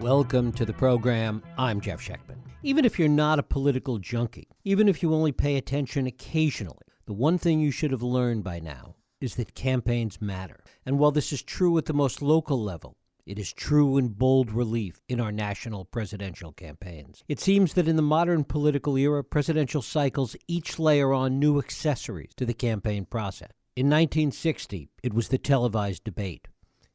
Welcome to the program. I'm Jeff Schechtman. Even if you're not a political junkie, even if you only pay attention occasionally, the one thing you should have learned by now is that campaigns matter. And while this is true at the most local level, it is true in bold relief in our national presidential campaigns. It seems that in the modern political era, presidential cycles each layer on new accessories to the campaign process. In 1960, it was the televised debate.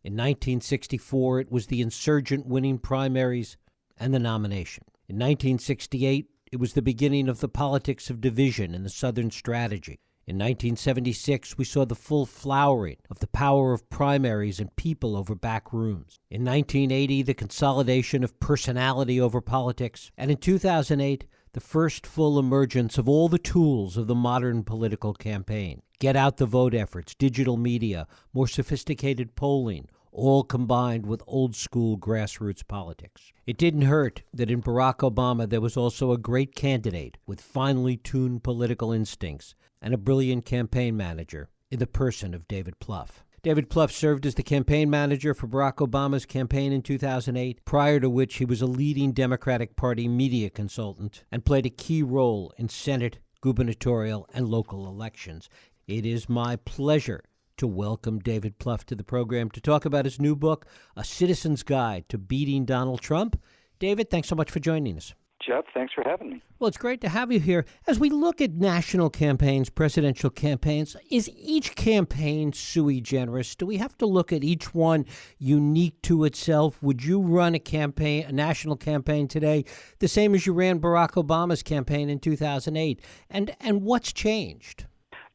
In 1964, it was the insurgent winning primaries and the nomination. In 1968, it was the beginning of the politics of division and the Southern strategy. In 1976, we saw the full flowering of the power of primaries and people over back rooms. In 1980, the consolidation of personality over politics. And in 2008, the first full emergence of all the tools of the modern political campaign. Get out the vote efforts, digital media, more sophisticated polling, all combined with old-school grassroots politics. It didn't hurt that in Barack Obama there was also a great candidate with finely tuned political instincts and a brilliant campaign manager in the person of David Plouffe. David Plouffe served as the campaign manager for Barack Obama's campaign in 2008, prior to which he was a leading Democratic Party media consultant and played a key role in Senate, gubernatorial, and local elections. It is my pleasure to welcome David Plouffe to the program to talk about his new book, A Citizen's Guide to Beating Donald Trump. David, thanks so much for joining us. Jeff, thanks for having me. Well, it's great to have you here. As we look at national campaigns, presidential campaigns, is each campaign sui generis? Do we have to look at each one unique to itself? Would you run a national campaign today, the same as you ran Barack Obama's campaign in 2008? And what's changed?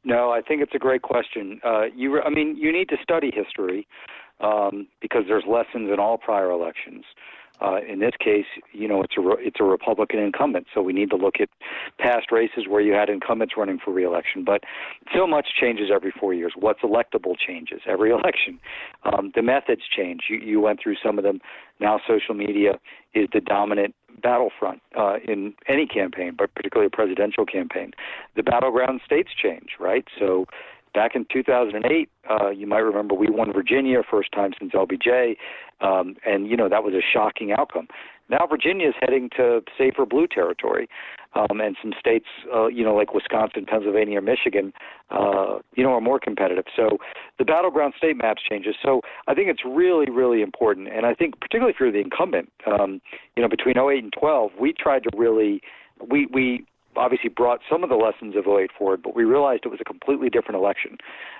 No, I think it's a great question. You need to study history because there's lessons in all prior elections. In this case, it's a Republican incumbent, so we need to look at past races where you had incumbents running for re-election. But so much changes every 4 years. What's electable changes every election. The methods change. You went through some of them. Now social media is the dominant battlefront in any campaign, but particularly a presidential campaign. The battleground states change, right? So back in 2008, you might remember we won Virginia, first time since LBJ, and that was a shocking outcome. Now Virginia is heading to safer blue territory, and some states, like Wisconsin, Pennsylvania, Michigan, are more competitive. So the battleground state maps changes. So I think it's really, really important, and I think particularly if you're the incumbent, between 2008 and 12, we tried to really we obviously brought some of the lessons of 2008 forward, but we realized it was a completely different election.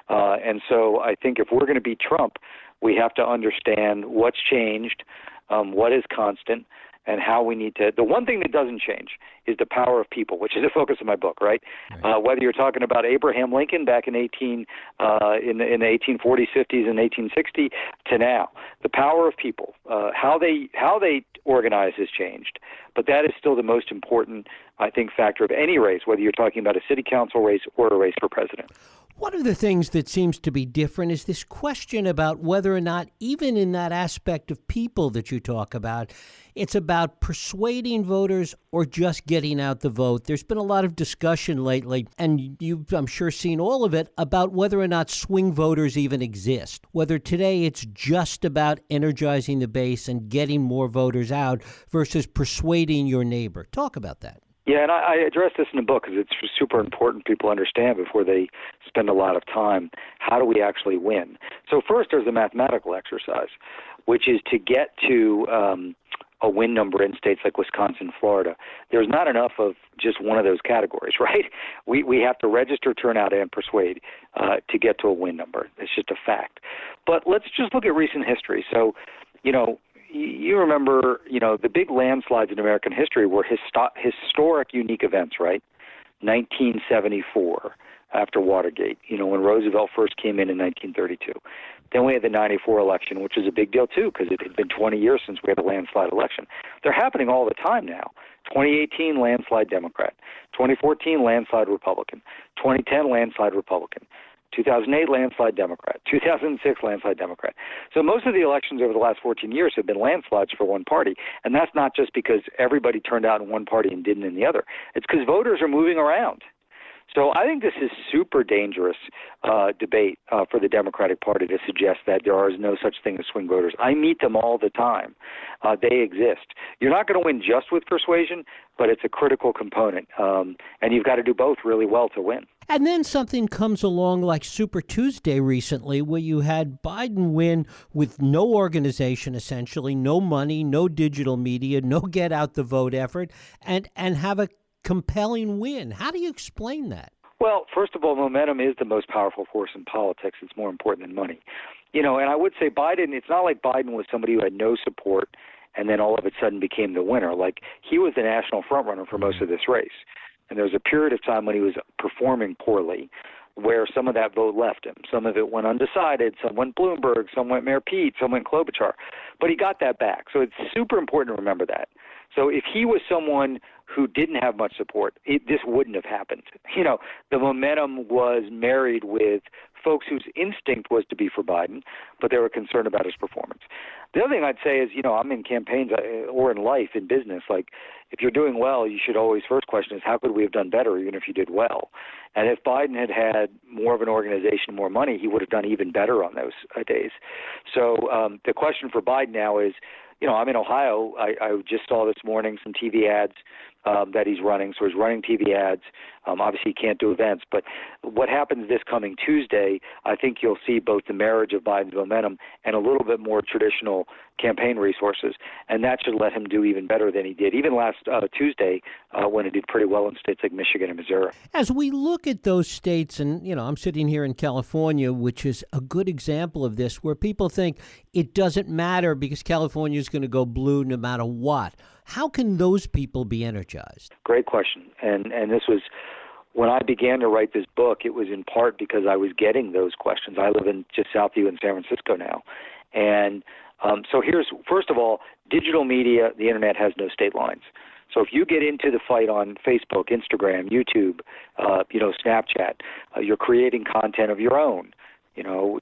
And so I think if we're going to beat Trump, we have to understand what's changed, what is constant, and how we need to. The one thing that doesn't change is the power of people, which is the focus of my book, right? Whether you're talking about Abraham Lincoln back in in the 1840s, 50s, and 1860 to now, the power of people, how they organize has changed. But that is still the most important, I think, factor of any race, whether you're talking about a city council race or a race for president. One of the things that seems to be different is this question about whether or not, even in that aspect of people that you talk about, it's about persuading voters or just getting out the vote. There's been a lot of discussion lately, and you've, I'm sure, seen all of it, about whether or not swing voters even exist. Whether today it's just about energizing the base and getting more voters out versus persuading your neighbor. Talk about that. Yeah, and I address this in the book because it's super important people understand before they spend a lot of time. How do we actually win? So first, there's a mathematical exercise, which is to get to a win number in states like Wisconsin, Florida. There's not enough of just one of those categories, right? We have to register, turnout, and persuade to get to a win number. It's just a fact. But let's just look at recent history. So, you remember, the big landslides in American history were historic, unique events, right? 1974, after Watergate, when Roosevelt first came in 1932. Then we had the 94 election, which is a big deal, too, because it had been 20 years since we had a landslide election. They're happening all the time now. 2018, landslide Democrat. 2014, landslide Republican. 2010, landslide Republican. 2008, landslide Democrat. 2006, landslide Democrat. So most of the elections over the last 14 years have been landslides for one party, and that's not just because everybody turned out in one party and didn't in the other. It's because voters are moving around. So I think this is super dangerous debate for the Democratic Party to suggest that there is no such thing as swing voters. I meet them all the time. They exist. You're not going to win just with persuasion, but it's a critical component, and you've got to do both really well to win. And then something comes along like Super Tuesday recently, where you had Biden win with no organization, essentially, no money, no digital media, no get out the vote effort, and have a compelling win. How do you explain that? Well, first of all, momentum is the most powerful force in politics. It's more important than money. And I would say Biden, it's not like Biden was somebody who had no support and then all of a sudden became the winner. Like, he was the national frontrunner for most of this race. And there was a period of time when he was performing poorly where some of that vote left him. Some of it went undecided, some went Bloomberg, some went Mayor Pete, some went Klobuchar. But he got that back. So it's super important to remember that. So if he was someone who didn't have much support, this wouldn't have happened. The momentum was married with folks whose instinct was to be for Biden, but they were concerned about his performance. The other thing I'd say is, I'm in campaigns or in life, in business, like, if you're doing well, you should always, first question is, how could we have done better even if you did well? And if Biden had more of an organization, more money, he would have done even better on those days. So the question for Biden now is, I'm in Ohio. I just saw this morning some TV ads that he's running. So he's running TV ads. Obviously, he can't do events. But what happens this coming Tuesday, I think you'll see both the marriage of Biden's momentum and a little bit more traditional campaign resources. And that should let him do even better than he did, even last Tuesday when he did pretty well in states like Michigan and Missouri. As we look at those states, and, I'm sitting here in California, which is a good example of this, where people think it doesn't matter because California is going to go blue no matter what. How can those people be energized? Great question. And this was, when I began to write this book, it was in part because I was getting those questions. I live in just south of you in San Francisco now. And so here's, first of all, digital media, the internet has no state lines. So if you get into the fight on Facebook, Instagram, YouTube, Snapchat, you're creating content of your own.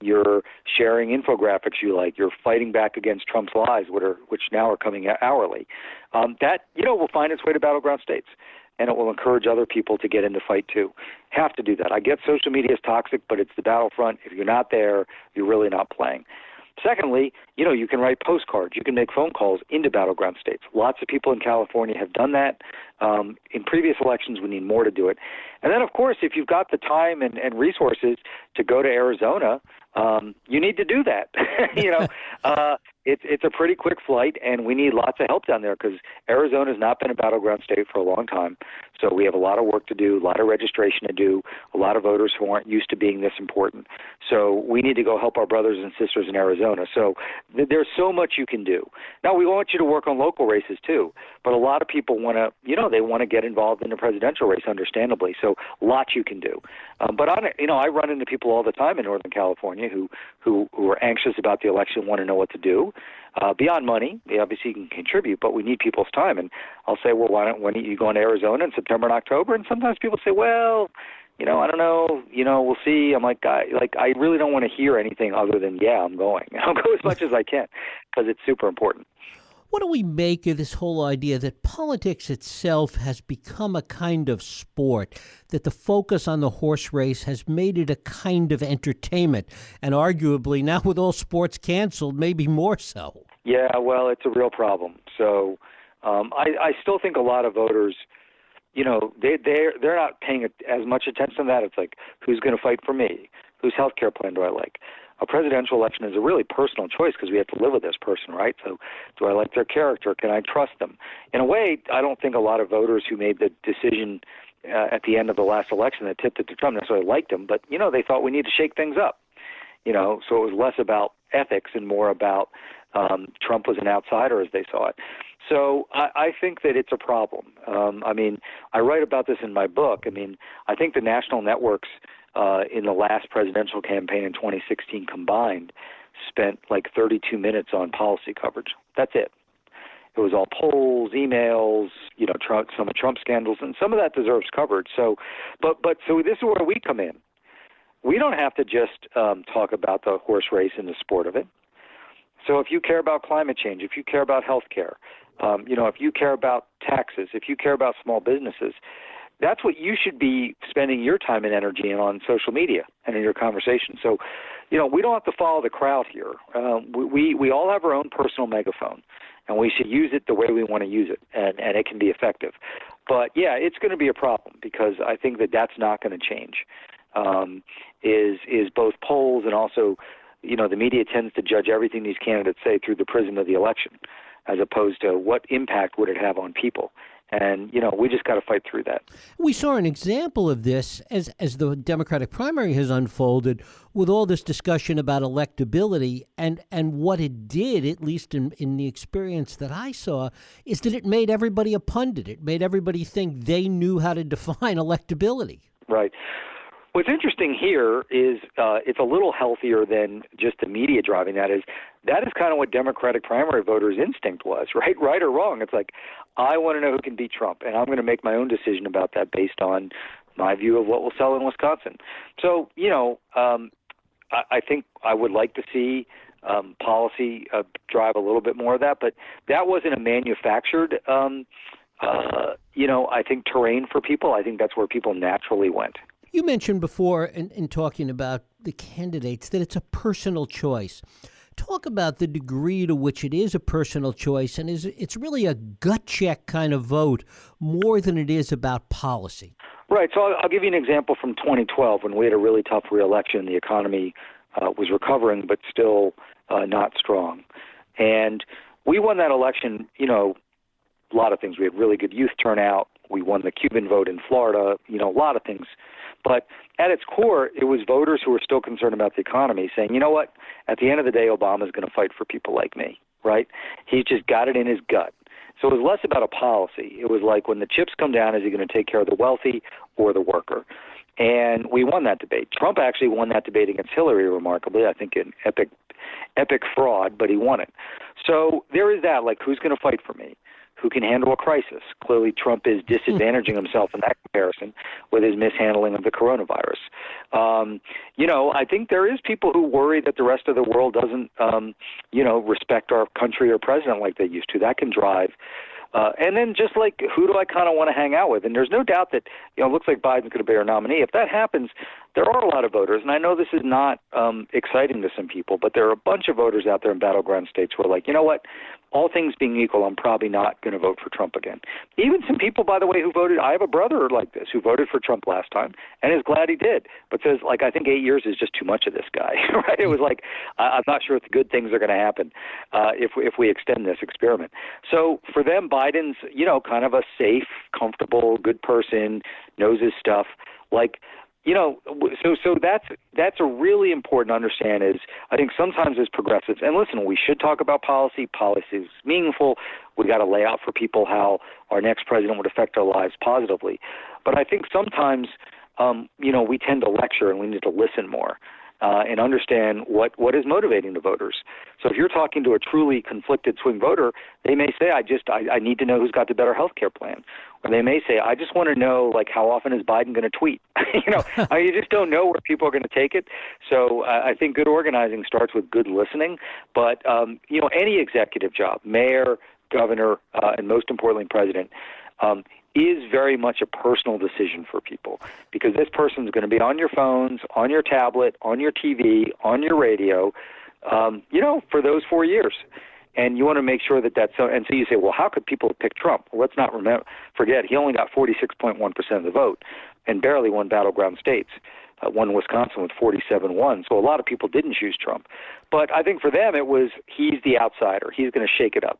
You're sharing infographics you like. You're fighting back against Trump's lies, which now are coming hourly. That will find its way to battleground states, and it will encourage other people to get in the fight too. Have to do that. I get social media is toxic, but it's the battlefront. If you're not there, you're really not playing. Secondly, you can write postcards. You can make phone calls into battleground states. Lots of people in California have done that. In previous elections, we need more to do it. And then, of course, if you've got the time and resources to go to Arizona, you need to do that. It's a pretty quick flight, and we need lots of help down there because Arizona's not been a battleground state for a long time. So we have a lot of work to do, a lot of registration to do, a lot of voters who aren't used to being this important. So we need to go help our brothers and sisters in Arizona. So there's so much you can do. Now, we want you to work on local races too, but a lot of people want to, they want to get involved in the presidential race, understandably. So lots you can do. But I run into people all the time in Northern California who are anxious about the election, want to know what to do. Beyond money, they obviously can contribute, but we need people's time. And I'll say, well, why don't you go to Arizona in September and October? And sometimes people say, well, I don't know, we'll see. I'm like, I really don't want to hear anything other than, yeah, I'm going. I'll go as much as I can because it's super important. What do we make of this whole idea that politics itself has become a kind of sport, that the focus on the horse race has made it a kind of entertainment, and arguably now with all sports canceled, maybe more so? Yeah, well, it's a real problem. So I still think a lot of voters, they're not paying as much attention to that. It's like, who's going to fight for me? Whose health care plan do I like? A presidential election is a really personal choice because we have to live with this person, right? So do I like their character? Can I trust them? In a way, I don't think a lot of voters who made the decision at the end of the last election that tipped it to Trump necessarily liked him, but, they thought we need to shake things up. So it was less about ethics and more about Trump was an outsider as they saw it. So I think that it's a problem. I write about this in my book. I think the national networks in the last presidential campaign in 2016 combined spent like 32 minutes on policy coverage. That's it. It was all polls, emails, some of Trump scandals, and some of that deserves coverage. So this is where we come in. We don't have to just talk about the horse race and the sport of it. So if you care about climate change, if you care about health care, if you care about taxes, if you care about small businesses, that's what you should be spending your time and energy in on social media and in your conversation. So, we don't have to follow the crowd here. We all have our own personal megaphone, and we should use it the way we want to use it, and it can be effective. But, yeah, it's going to be a problem because I think that's not going to change, is both polls and also, the media tends to judge everything these candidates say through the prism of the election, as opposed to what impact would it have on people. And, we just got to fight through that. We saw an example of this as the Democratic primary has unfolded with all this discussion about electability. And what it did, at least in the experience that I saw, is that it made everybody a pundit. It made everybody think they knew how to define electability. Right. What's interesting here is it's a little healthier than just the media driving that is kind of what Democratic primary voters' instinct was, right or wrong. It's like, I want to know who can beat Trump, and I'm going to make my own decision about that based on my view of what will sell in Wisconsin. So, I think I would like to see policy drive a little bit more of that, but that wasn't a manufactured, I think, terrain for people. I think that's where people naturally went. You mentioned before in talking about the candidates that it's a personal choice. Talk about the degree to which it is a personal choice and it's really a gut check kind of vote more than it is about policy. Right. So I'll give you an example from 2012 when we had a really tough re-election. The economy was recovering but still not strong. And we won that election, a lot of things. We had really good youth turnout. We won the Cuban vote in Florida, a lot of things. But at its core, it was voters who were still concerned about the economy saying, you know what, at the end of the day, Obama's going to fight for people like me, right? He just got it in his gut. So it was less about a policy. It was like when the chips come down, is he going to take care of the wealthy or the worker? And we won that debate. Trump actually won that debate against Hillary remarkably, I think in epic fraud, but he won it. So there is that, like, who's going to fight for me? Who can handle a crisis? Clearly, Trump is disadvantaging himself in that comparison with his mishandling of the coronavirus. I think there is people who worry that the rest of the world doesn't, respect our country or president like they used to. That can drive. And then just like, who do I kind of want to hang out with? And there's no doubt that, it looks like Biden's going to be our nominee. If that happens, there are a lot of voters, and I know this is not exciting to some people, but there are a bunch of voters out there in battleground states who are like, you know what, all things being equal, I'm probably not going to vote for Trump again. Even some people, by the way, who voted, I have a brother like this who voted for Trump last time and is glad he did, but says, like, I think 8 years is just too much of this guy, right? It was like, I'm not sure if the good things are going to happen if we extend this experiment. So for them, Biden's, kind of a safe, comfortable, good person, knows his stuff. So that's a really important to understand is I think sometimes as progressives, and listen, we should talk about policy. Policy is meaningful. We got to lay out for people how our next president would affect our lives positively. But I think sometimes, we tend to lecture and we need to listen more. And understand what is motivating the voters. So if you're talking to a truly conflicted swing voter, they may say, I need to know who's got the better health care plan. Or they may say, I just want to know, how often is Biden going to tweet? You just don't know where people are going to take it. So I think good organizing starts with good listening. But, any executive job, mayor, governor, and most importantly, president, is very much a personal decision for people because this person's going to be on your phones, on your tablet, on your TV, on your radio, for those 4 years. And you want to make sure that that's so. And so you say, well, how could people pick Trump? Well, let's not forget he only got 46.1% of the vote and barely won battleground states. Won Wisconsin with 47-1. So a lot of people didn't choose Trump. But I think for them it was he's the outsider. He's going to shake it up.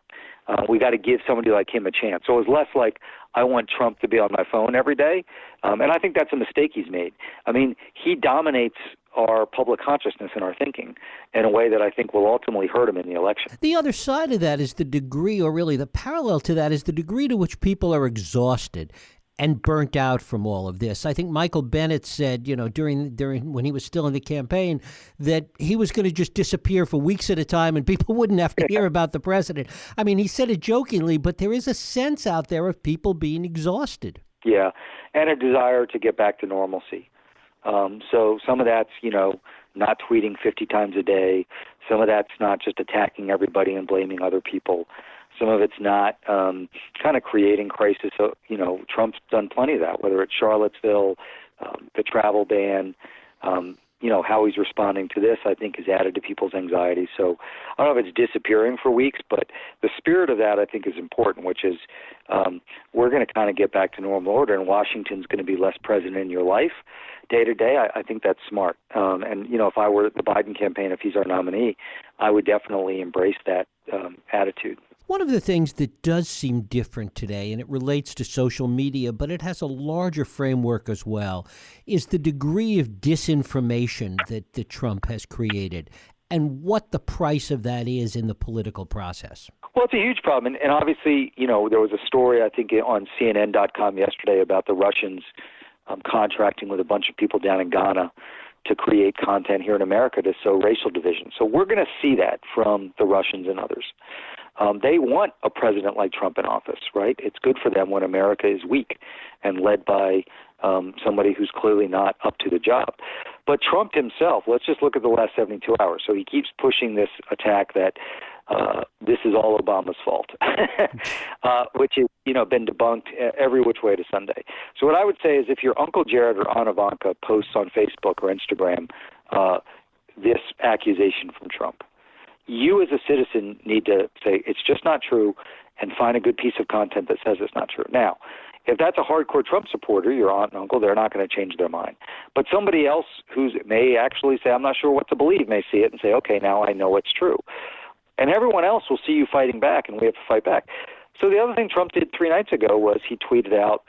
We got to give somebody like him a chance. So it was less like I want Trump to be on my phone every day. And I think that's a mistake he's made. I mean, he dominates our public consciousness and our thinking in a way that I think will ultimately hurt him in the election. The other side of that is the degree, or really the parallel to that is the degree to which people are exhausted and burnt out from all of this. I think Michael Bennet said, during when he was still in the campaign, that he was going to just disappear for weeks at a time and people wouldn't have to hear about the president. I mean, he said it jokingly, but there is a sense out there of people being exhausted. Yeah, and a desire to get back to normalcy. So some of that's, not tweeting 50 times a day. Some of that's not just attacking everybody and blaming other people. Some of it's not, kind of creating crisis. So, Trump's done plenty of that, whether it's Charlottesville, the travel ban, how he's responding to this, I think, is added to people's anxiety. So I don't know if it's disappearing for weeks, but the spirit of that, I think, is important, which is we're going to kind of get back to normal order, and Washington's going to be less present in your life day to day. I think that's smart. If I were the Biden campaign, if he's our nominee, I would definitely embrace that attitude. One of the things that does seem different today, and it relates to social media, but it has a larger framework as well, is the degree of disinformation that Trump has created and what the price of that is in the political process. Well, it's a huge problem. And obviously, there was a story, I think, on CNN.com yesterday about the Russians contracting with a bunch of people down in Ghana to create content here in America to sow racial division. So we're going to see that from the Russians and others. They want a president like Trump in office, right? It's good for them when America is weak and led by somebody who's clearly not up to the job. But Trump himself, let's just look at the last 72 hours. So he keeps pushing this attack that this is all Obama's fault, which has been debunked every which way to Sunday. So what I would say is if your Uncle Jared or Aunt Ivanka posts on Facebook or Instagram this accusation from Trump, you as a citizen need to say it's just not true and find a good piece of content that says it's not true. Now, if that's a hardcore Trump supporter, your aunt and uncle, they're not going to change their mind. But somebody else who may actually say, I'm not sure what to believe, may see it and say, okay, now I know it's true. And everyone else will see you fighting back, and we have to fight back. So the other thing Trump did 3 nights ago was he tweeted out,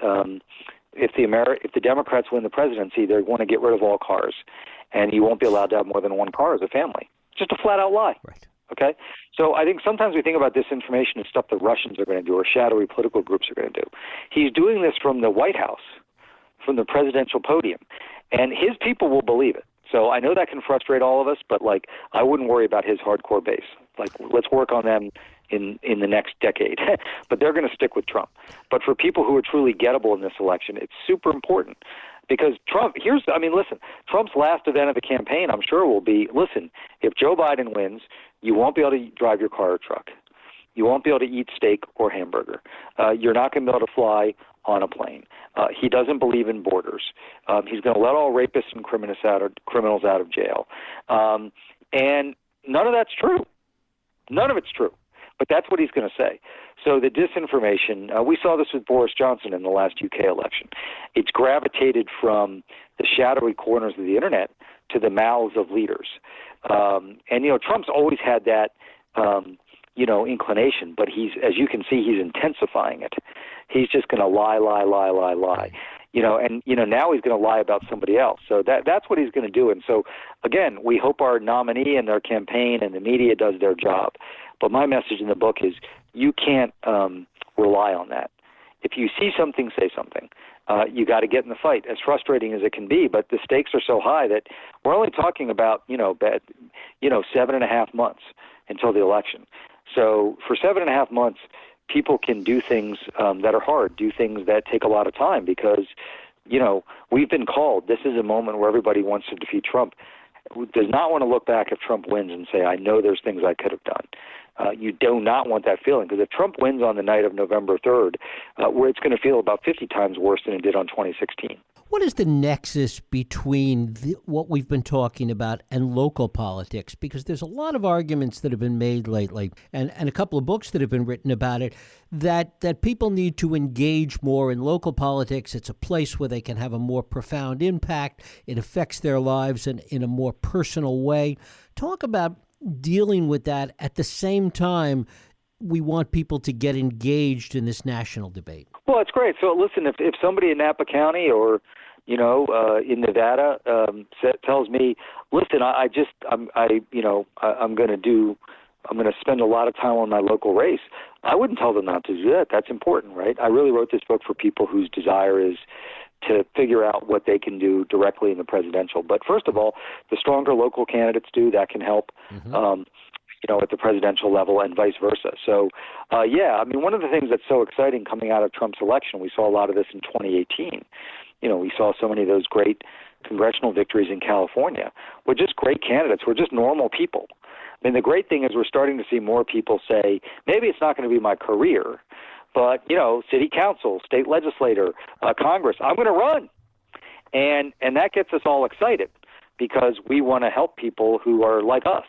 if the Democrats win the presidency, they're going to get rid of all cars, and you won't be allowed to have more than one car as a family. Just a flat-out lie. Right. Okay? So I think sometimes we think about disinformation as stuff the Russians are going to do or shadowy political groups are going to do. He's doing this from the White House, from the presidential podium, and his people will believe it. So I know that can frustrate all of us, but, I wouldn't worry about his hardcore base. Let's work on them in the next decade. But they're going to stick with Trump. But for people who are truly gettable in this election, it's super important. Because Trump's last event of the campaign, I'm sure, will be, listen, if Joe Biden wins, you won't be able to drive your car or truck. You won't be able to eat steak or hamburger. You're not going to be able to fly on a plane. He doesn't believe in borders. He's going to let all rapists and criminals out of jail. And none of that's true. None of it's true. But that's what he's going to say. So the disinformation, we saw this with Boris Johnson in the last UK election. It's gravitated from the shadowy corners of the internet to the mouths of leaders. Trump's always had that, inclination, but as you can see, he's intensifying it. He's just going to lie. Now he's going to lie about somebody else. So that's what he's going to do. And so, again, we hope our nominee and their campaign and the media does their job. But my message in the book is you can't rely on that. If you see something, say something. You got to get in the fight, as frustrating as it can be. But the stakes are so high that we're only talking about, 7.5 months until the election. So for 7.5 months, people can do things that are hard, do things that take a lot of time because, we've been called. This is a moment where everybody wants to defeat Trump. Does not want to look back if Trump wins and say, I know there's things I could have done. You do not want that feeling because if Trump wins on the night of November 3rd, where it's going to feel about 50 times worse than it did on 2016. What is the nexus between what we've been talking about and local politics? Because there's a lot of arguments that have been made lately and a couple of books that have been written about it that people need to engage more in local politics. It's a place where they can have a more profound impact. It affects their lives in a more personal way. Talk about dealing with that at the same time we want people to get engaged in this national debate. Well, it's great. So listen, if somebody in Napa County or in Nevada tells me, listen, I'm going to spend a lot of time on my local race, I wouldn't tell them not to do that. That's important, right? I really wrote this book for people whose desire is to figure out what they can do directly in the presidential. But first of all, the stronger local candidates do, that can help, at the presidential level and vice versa. So, one of the things that's so exciting coming out of Trump's election, we saw a lot of this in 2018. We saw so many of those great congressional victories in California. We're just great candidates. We're just normal people. I mean, the great thing is we're starting to see more people say, maybe it's not going to be my career, but, city council, state legislator, Congress, I'm going to run. And that gets us all excited because we want to help people who are like us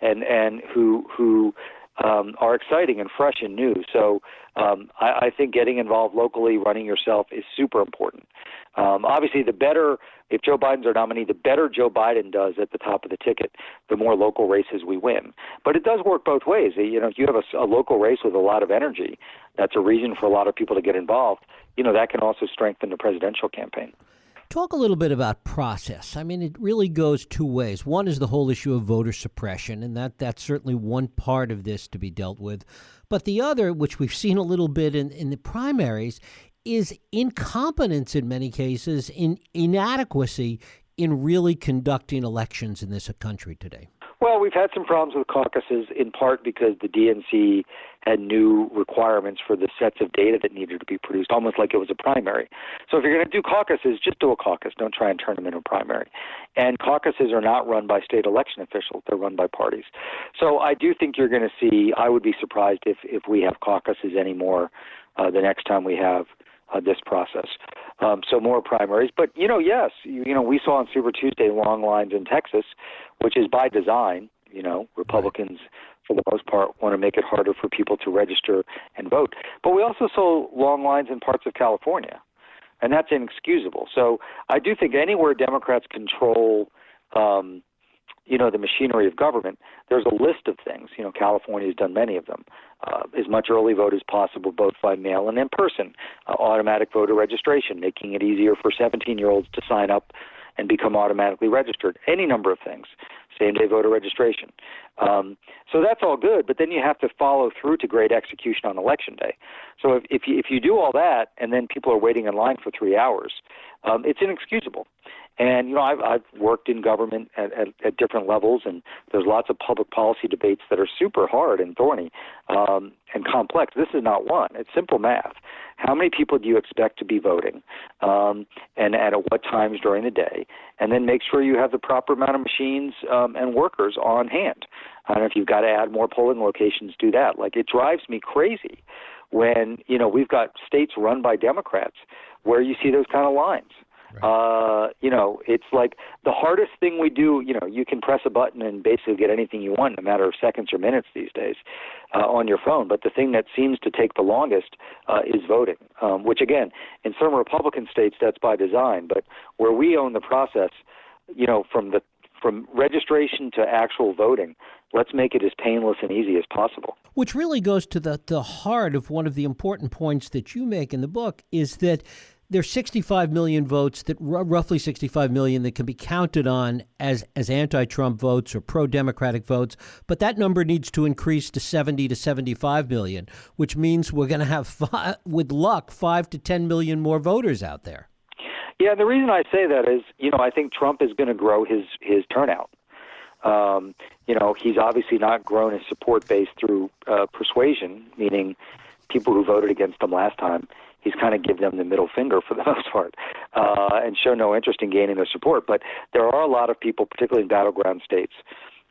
and who are exciting and fresh and new. So I think getting involved locally, running yourself is super important. Obviously, the better, if Joe Biden's our nominee, the better Joe Biden does at the top of the ticket, the more local races we win. But it does work both ways. If you have a local race with a lot of energy, that's a reason for a lot of people to get involved. That can also strengthen the presidential campaign. Talk a little bit about process. I mean, it really goes two ways. One is the whole issue of voter suppression, and that's certainly one part of this to be dealt with. But the other, which we've seen a little bit in the primaries, is incompetence in many cases, in inadequacy in really conducting elections in this country today. Well, we've had some problems with caucuses, in part because the DNC had new requirements for the sets of data that needed to be produced, almost like it was a primary. So if you're going to do caucuses, just do a caucus. Don't try and turn them into a primary. And caucuses are not run by state election officials. They're run by parties. So I do think you're going to see, I would be surprised if we have caucuses anymore the next time we have this process. So more primaries. But, yes, we saw on Super Tuesday long lines in Texas, which is by design. Republicans, for the most part, want to make it harder for people to register and vote. But we also saw long lines in parts of California, and that's inexcusable. So I do think anywhere Democrats control the machinery of government, there's a list of things. California's done many of them. As much early vote as possible, both by mail and in person. Automatic voter registration, making it easier for 17-year-olds to sign up and become automatically registered. Any number of things. Same-day voter registration. So that's all good, but then you have to follow through to great execution on Election Day. So if you do all that and then people are waiting in line for 3 hours, it's inexcusable. And, I've worked in government at different levels, and there's lots of public policy debates that are super hard and thorny and complex. This is not one. It's simple math. How many people do you expect to be voting, and at what times during the day? And then make sure you have the proper amount of machines and workers on hand. I don't know if you've got to add more polling locations, do that. Like, it drives me crazy when, we've got states run by Democrats where you see those kind of lines. Right. It's like the hardest thing we do, you can press a button and basically get anything you want in a matter of seconds or minutes these days on your phone. But the thing that seems to take the longest is voting, which, again, in some Republican states, that's by design. But where we own the process, from registration to actual voting, let's make it as painless and easy as possible. Which really goes to the heart of one of the important points that you make in the book, is that there's 65 million votes, that roughly 65 million that can be counted on as anti-Trump votes or pro-Democratic votes, but that number needs to increase to 70 to 75 million, which means we're going to have, with luck, 5 to 10 million more voters out there. Yeah, and the reason I say that is, I think Trump is going to grow his turnout. He's obviously not grown his support base through persuasion, meaning people who voted against him last time. He's kind of give them the middle finger for the most part and show no interest in gaining their support. But there are a lot of people, particularly in battleground states,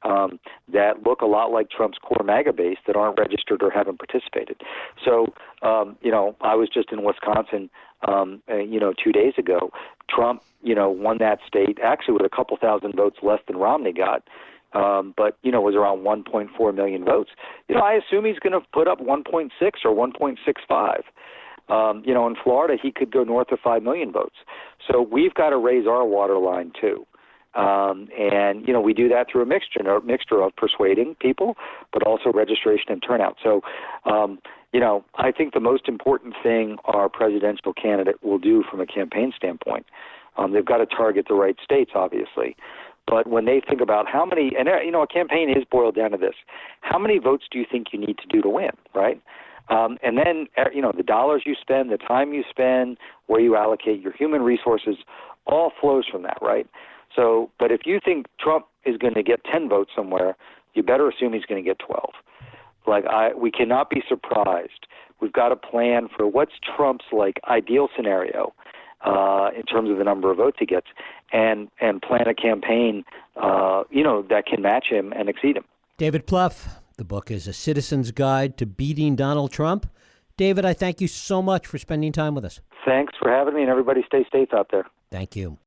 that look a lot like Trump's core MAGA base that aren't registered or haven't participated. So, I was just in Wisconsin, 2 days ago. Trump, won that state actually with a couple thousand votes less than Romney got. But, was around 1.4 million votes. I assume he's going to put up 1.6 or 1.65. In Florida, he could go north of 5 million votes. So we've got to raise our water line, too. And we do that through a mixture of persuading people, but also registration and turnout. So, I think the most important thing our presidential candidate will do from a campaign standpoint, they've got to target the right states, obviously. But when they think about how many, and, a campaign is boiled down to this, how many votes do you think you need to do to win, right? And then, the dollars you spend, the time you spend, where you allocate your human resources, all flows from that, right? So, but if you think Trump is going to get 10 votes somewhere, you better assume he's going to get 12. We cannot be surprised. We've got a plan for what's Trump's ideal scenario in terms of the number of votes he gets, and plan a campaign, that can match him and exceed him. David Plouffe. The book is A Citizen's Guide to Beating Donald Trump. David, I thank you so much for spending time with us. Thanks for having me, and everybody stay safe out there. Thank you.